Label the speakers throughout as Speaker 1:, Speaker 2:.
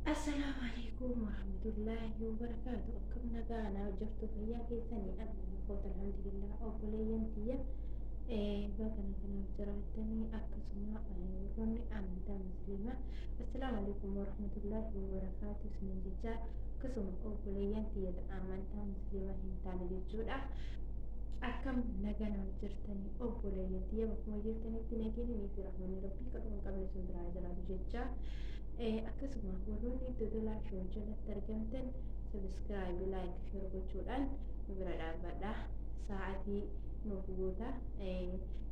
Speaker 1: السلام عليكم ورحمة الله وبركاته. كم نجانا وجبت فيا كيسني أنا نفوت الحمد لله أقولي ينتيا بكنا كنا جراتني أكسما وروني أمدا مسلمة. السلام عليكم ورحمة الله وبركاته. سنين جدا كسما أقولي ينتيا أمدا مسلمة هنتاني جدا أكم نجانا وجرتني أقولي ينتيا بكم جرتني تناجيني في رحمن ربي كم قبل سندرا جرات جدا akkasuma warroonni dodolaa shoo jalatti argamtan sabiskiraayib laayik sheer gochuudhaan nu bira dhaabbadha. Sa'aatii nu goota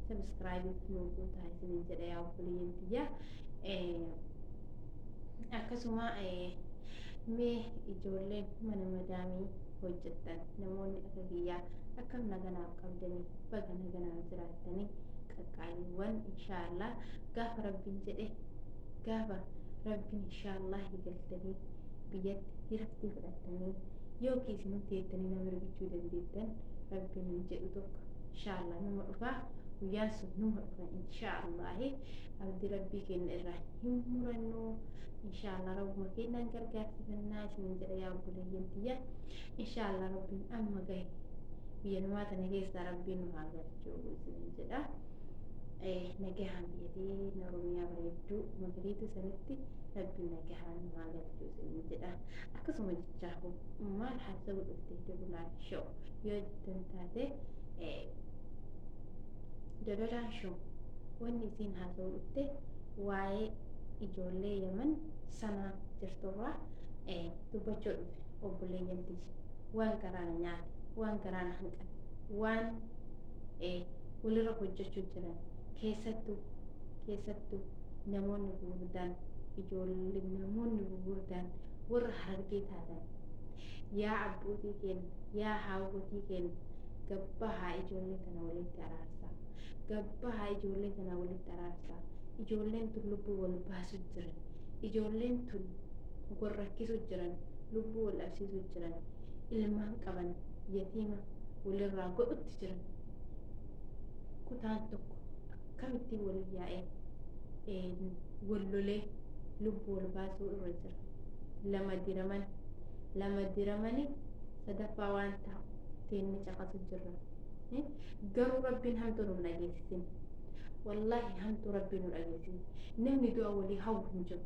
Speaker 1: sabiskiraayibiif nu goota isinin jedha yaa obboleeyyan tiyya. Akkasuma mee ijoolleen mana madaamii hojjettan namoonni akka kiyyaa akkam naganaaf qabdanii baga naganaaf jiraattanii qaqqaaliiwwan inshaallah gaafa rabbiin jedhe gaafa rabbiin inshaallah higaltanii biyyatti hiraftii fudhattanii yookiis nuti jettanii nama argachuu dandeettan rabbiin hin jedhu tokko inshaallah nama dhufaa guyyaan sun nama dhufa inshaallahi abdii rabbii keenya irraa hin murannu inshaallah rabbuma keenyaan gargaarsifannaa isinin jedha yaa obboleeyyan tiyya inshaallah rabbiin amma gahe biyya namaa tana keessaa rabbiin nu haa galchuu isinin jedha. Nagahan biyatee Oromiyaa bareedduu magariitu sanitti rabbiin nagahan haa galchuu isinin jedha. Akkasuma jechaa maal haasa'uu dhuftee dodolaan shoo yoo jettan taate dodolaan shoo wanni isiin haasa'uu dhufte waa'ee ijoollee Yaman sanaa jirturraa dubbachuu dhufe obboleeyyan tiyya waan garaana nyaate waan garaana hanqate waan walirra hojjechuu jiran keessattuu namoonni gurguddaan ijoollee namoonni gurguddaan warra hargee taatan yaa abbootii keenya yaa haawwatii keenya gabbahaa ijoollee kana walitti araarsaa gabbahaa ijoollee kana walitti araarsaa ijoolleen tun lubbuu wal baasuu jiran ijoolleen tun wal rakkisuu jiran lubbuu wal dhabsiisuu jiran ilmaan qaban yatiima walirraa godhutti jiran kutaan tokko akkamittiin waliin yaa'ee wal lolee lubbuu wal baasuu irra jira lama diramanii sadaffaa waan ta'u teenni caqasu jirra. Garuu rabbiin hamtu nu dhageessisin wallaahi hamtu rabbiin nu dhageessisin namni du'a walii hawwu hin jiru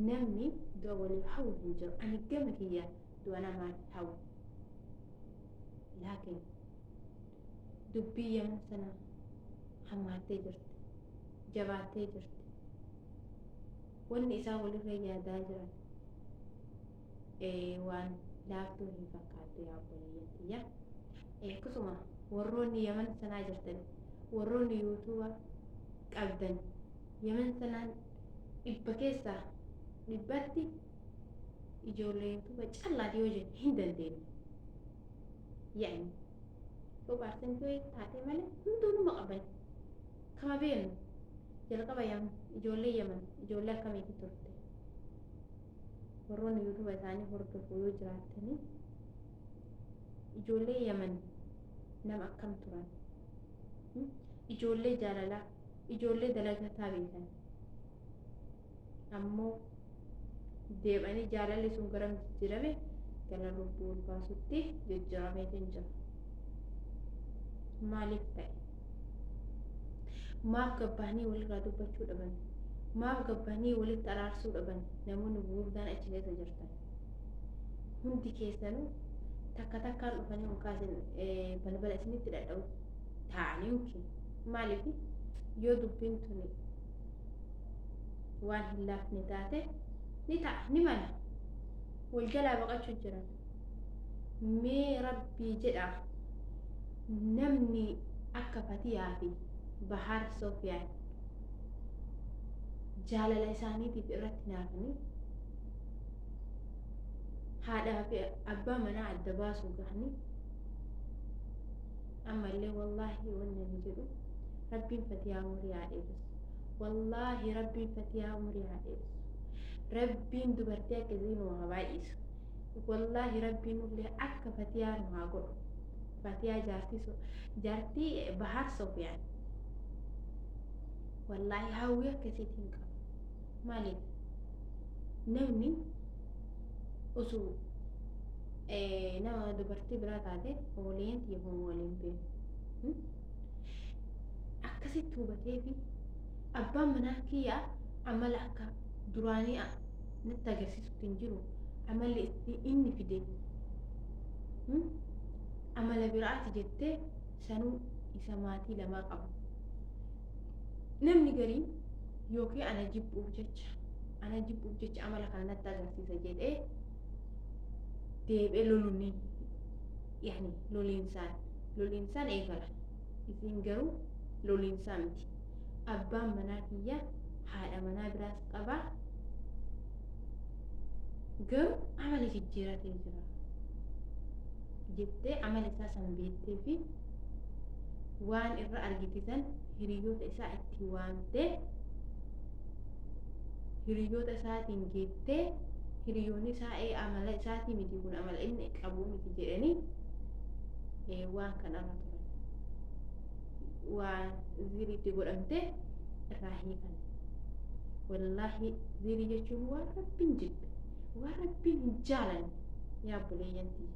Speaker 1: namni du'a walii hawwu hin jiru ani gama kiyyaan du'a namaan hawwu laakiin dubbii Yaman sana hammaattee jirti jabaattee jirti wanni isaa walirra yaadaa jiran waan laaftuu hin fakkaattu yaa obboleeyyan tiyya. Akkasuma warroonni Yaman sanaa jirtan warroonni yuutuuba qabdan Yaman sanaan dhibba keessaa dhibbatti ijoollee yuutuuba callaati yoo jennu hin dandeenye yaa'ni bobaarsan yoo taate malee hunduunuma qaban kama beenu jalqaba ijoollee Yaman ijoollee akkamiiti turte warroonni yuutuuba isaanii hordofu yoo jiraattanii ijoollee Yaman nama akkam turan ijoollee jaalalaa ijoollee dalagataa beekan ammoo deebanii jaalalli sun garam jijjiirame gara lubbuu wal baasutti jijjiirameetiin jira. Maaliif ta'e maaf gabbahanii walirraa dubbachuu dhaban maaf gabbahanii walitti araarsuu dhaban namoonni gurguddaan achi keessa jirtan hundi keessanuu takka takkaan dhufanii mukaasin balbala isinitti dhadha'u ta'anii yookiin maaliif yoo dubbiin tuni waan hin laafne taate ni ta'a ni mala wal jalaa baqachuu jiran mee rabbii jedhaa namni akka Fatiyaa fi Bahar Sofiyaan jaalala isaaniitiif irratti naafanii haadhaa fi abbaa manaa adda baasuu gahanii ammallee wallaahi wanni ani jedhu rabbiin Fatiyaa umurii haa dheeressu wallaahi rabbiin Fatiyaa umurii haa dheeressu rabbiin dubartii akkasii nu haa baay'isu wallaahi rabbiin illee akka Fatiyaa nu haa godhu Fatiyaa jaartii Bahar Sofiyaan wallahi hawwiya akkasiitiin qaba maaliif namni osoo nama dubartii biraa taate waliin yommuu waliin beeku akkasitti hubatee fi abbaan manaa kiyyaa amala akka duraanii natti agarsiisutti hin jiru amalli inni fide amala biraati jettee sanuu isa maatii lamaa qabu. Namni gariin yookiin ana jibbuuf jecha amala kana natti agarsiisa jedhee deebi'ee loluun yaani loliinsaan eegala. Isin garuu loliinsaa miti. Abbaan manaa kiyya haadha manaa biraas qaba. Garuu amala jijjiiratee jira jettee amala isaa san beektee fi waan irra argitisan hiriyoota isaa itti waamtee hiriyoota isaatiin geettee hiriyoonni isaa amala isaatii miti kun amala inni qabu miti jedhanii waan kanarra turan waan ziriitti godhamte irraa hiikan. Wallaahi zirii jechuun waan rabbiin jibbe waan rabbiin hin jaalanne yaa buleeyyantii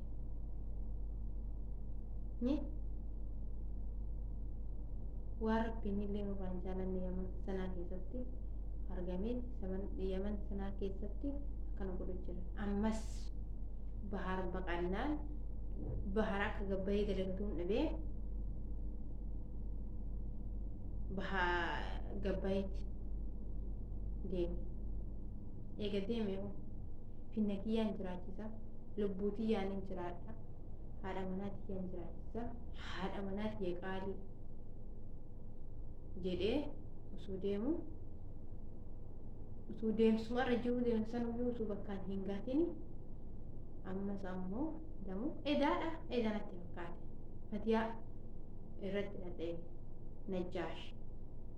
Speaker 1: waan rabbiin illee nurraa hin jaalanne yaman sanaa keessatti argamee yaman sanaa keessatti akkana godhu jira. Ammas bahar baqannaan bahar akka gabbayee dalagatuun dhabee gabbayeetti deeme. Eega deeme finna kiyyaan jiraachisa lubbuu tiyyaan hin jiraadha haadha manaa tiyyaan jiraachisa haadha manaa tiyya qaalii jedhee osoo deemsumarra jiru deemsanuyyuu osoo bakkaan hin gaatini ammas ammoo damu edanatti fakkaate fatiyaa irratti dhadha'e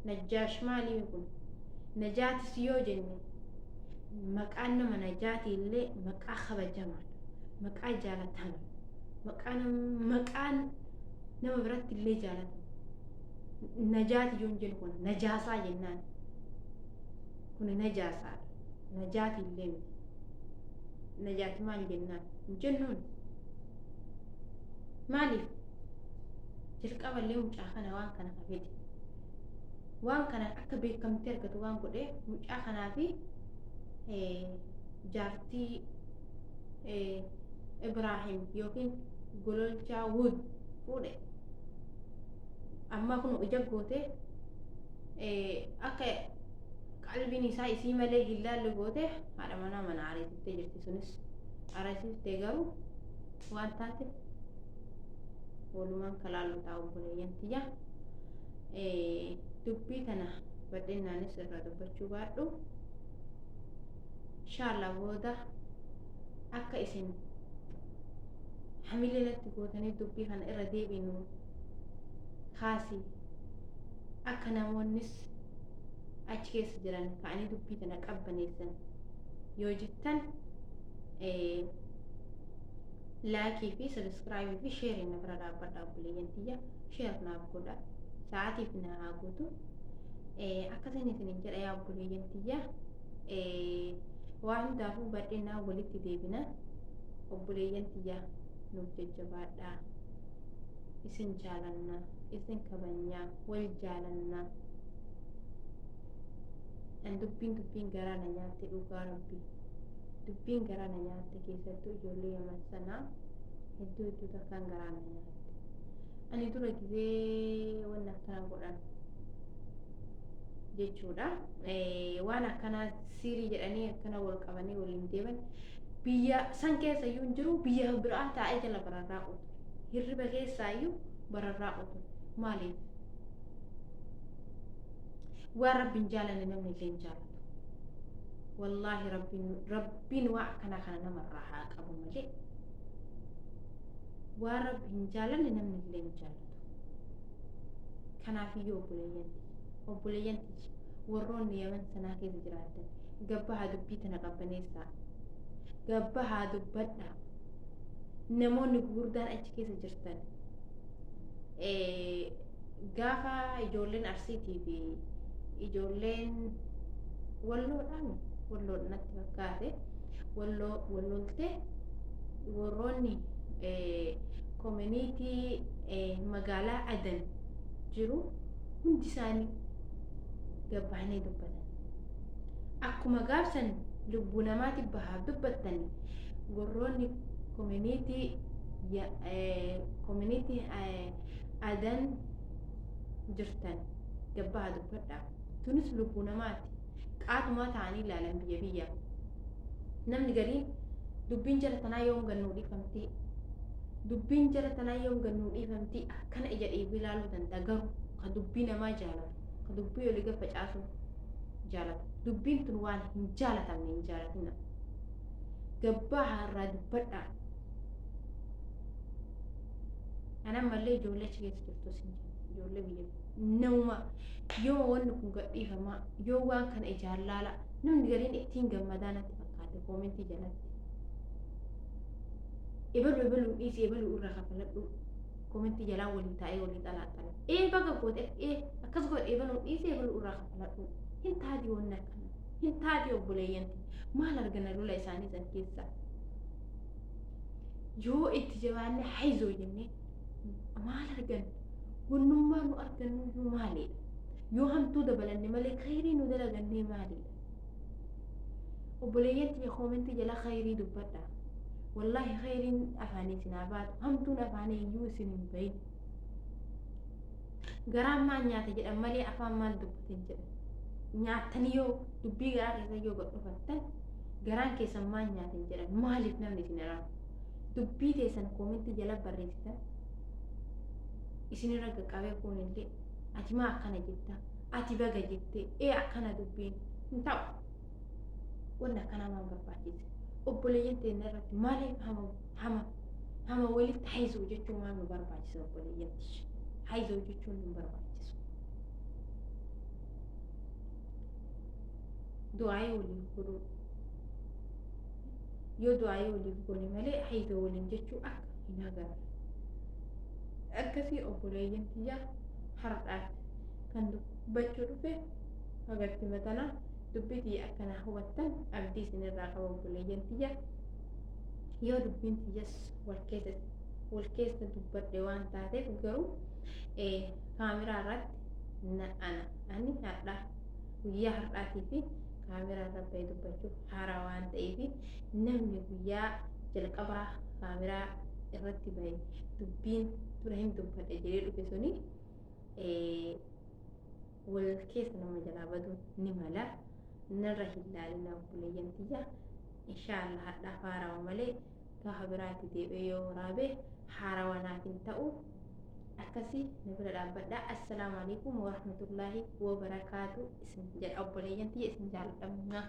Speaker 1: najjaash maalii kun najaatis yoo jenne maqaan nama najaati illee maqaa kabajamaadha maqaa jaalatamaa maqaan nama biratti illee jaalatama. Najaati yoon jennu kun najaasaa jennaan kun najaasaadha najaati illee miti najaati maal jennaan hin jennuun maaliif jalqaballee mucaa kana waan kana qabete waan kana akka beekamtii argatu waan godhee mucaa kanaa fi jaartii Ibraahim yookiin gololchaa Wud fuudhe. Amma kun ija goote akka qalbiin isaa isii malee gillaalli goote haadha mana areessiftee jirti. Sunis areessiftee garuu waan taate walumaan kalaallu taa'u buleeyyan tiyya dubbii kana badhennaanis irraa dubbachuu baadhu. Inshallah booda akka isin hamileelatti gootanii dubbii kana irra deebinu kaasi akka namoonnis achi keessa jiran ka'anii dubbii kana qabbaneessan yoo jettan laakii fi sabiskiraabii fi sheerii na bira dhaabbadhaa buleeyyan tiyya sheer naaf godha sa'aatiif na haa gootu akkasiin isinin jedha yaa buleeyyan tiyya waan hundaafuu badhennaa walitti deebina obboleeyyan tiyya nuuf jajjabaadhaa isin jaalannaa isin kabajnaa wal jaalannaa dubbiin garaa na nyaatte dhugaa rabbii dubbiin garaa na nyaatte keessattuu ijoollee yaman sanaa hedduu takkaan garaa na nyaatte ani dura gizee waan akkana godhan jechuudha waan akkanaa siirii jedhanii akkana wal qabanii waliin deeman biyya san keessa iyyuu hin jiru biyya biraa taa'ee jala bararraa qotu hirriba keessaa iyyuu bararraa qotu maaliif waan rabbiin jaalanne namni illee hin jaalatu wallaahi rabbiin waa akkana kana namarraa haa qabu malee waan rabbi hin jaalanne namni illee hin jaalatu kanaafiyyuu obboleeyyanti warroonni yaman sanaa keessa jiraatan gabbahaa dubbii tana qabbaneessaa gabbahaa dubbadhaa namoonni gurguddaan achi keessa jirtan gaafa ijoolleen arsiitii fi ijoolleen walloodhaan natti fakkaate walloltee warroonni community magaalaa Adan jiru hundi isaanii gabbaanee dubbatan. Akkuma gaafsan lubbuu namaatiif bahaaf dubbattan warroonni community Adan jirtan gabbaa dubbadhaa. Tunis lubbuu namaati. Qaatumaa ta'anii ilaalan biyya. Namni gariin dubbiin jara tanaa yoom gannuu dhiifamtee akkana ija dhiibii ilaaluu danda'a. Garuu ka dubbii namaa jaalatu, ka dubbii olii gad facaasu jaalatu. Dubbiin tun waan hin jaalatamne hin jaalatina. Gabbaa har'aa dubbadhaa. Anaan mallee ijoollee achi keessa jirtu sin ijoollee biyya nama yoo wanni kun gadhiifamaa yoo waan kana ijaan laala namni gariin ittiin gammadaa natti fakkaate koomentii jalatti. Ebalu dhiisi ebalu irraa kafaladhu koomentii jalaan waliin taa'ee walii xalaaxala. Baga goote akkas godhe ebalu dhiisi ebalu irraa kafaladhu. Hin taati wanni akkana. Hin taati obboleeyyanti. Maal argana lola isaanii san keessaa. Yoo itti jabaanne haizoo jennee maal argan gunnummaa nu argannu iyyuu maalidha yoo hamtuu dabalanne malee khayrii nu dalagannee maalidha obboleeyyanti koomentii jala khayrii dubbadha wallahi khayriin afaanii isinaa baatu hamtuun afaanii iyyuu isin hin bahin garaan maal nyaata jedhan malee afaan maal dubbatan jedhan nyaatanii yoo dubbii garaa keessa yoo godhufattan garaan keessan maal nyaatan jedhan maaliif namni isin araamu dubbii teessan koomentii jala barreessitan isinirra qaqqabee kuunillee ati maa akkana jetta ati baga jettee akkana dubbiin hin ta'u wanni akkana maan barbaachise obboleeyyan teenya irratti maaliif hama walitti haizuu jechuun waan nu barbaachisa obboleeyyanti haizuu jechuun nu barbaachisu du'aayee waliif godhuu yoo du'aayee waliif godhe malee haizuu waliin jechuu akka hin agarre akkasii obboleeyyantiyaa har'aaf kan dubbachuu dhufe agarti matanaa dubbitii akkana hubattan abdii isinirraa qaba obboleeyyantiyaa yoo dubbiin tiyas wal keessa dubbadhe waan taateef garuu kaameraa irratti ani har'aa guyyaa har'aatii fi kaameraa irratti dubbachuuf haaraa waan ta'eef namni guyyaa jalqabaa kaameraa irratti bahe dubbiin dura hin dubbadhe jedhee dhufe suni wal keessa nama jalaa baduu ni mala narra hin laalina obboleeyyantiyaa inshaallah hadhaaf haarawa malee gaafa biraatti deebi'ee yoo waraabe haarawa naaf hin ta'u akkasii na bira dhaabbadhaa assalaamu alaikum warahmatullaahi wabarakaatu isin jedha obboleeyyantiyaa isin jaalladhamnaa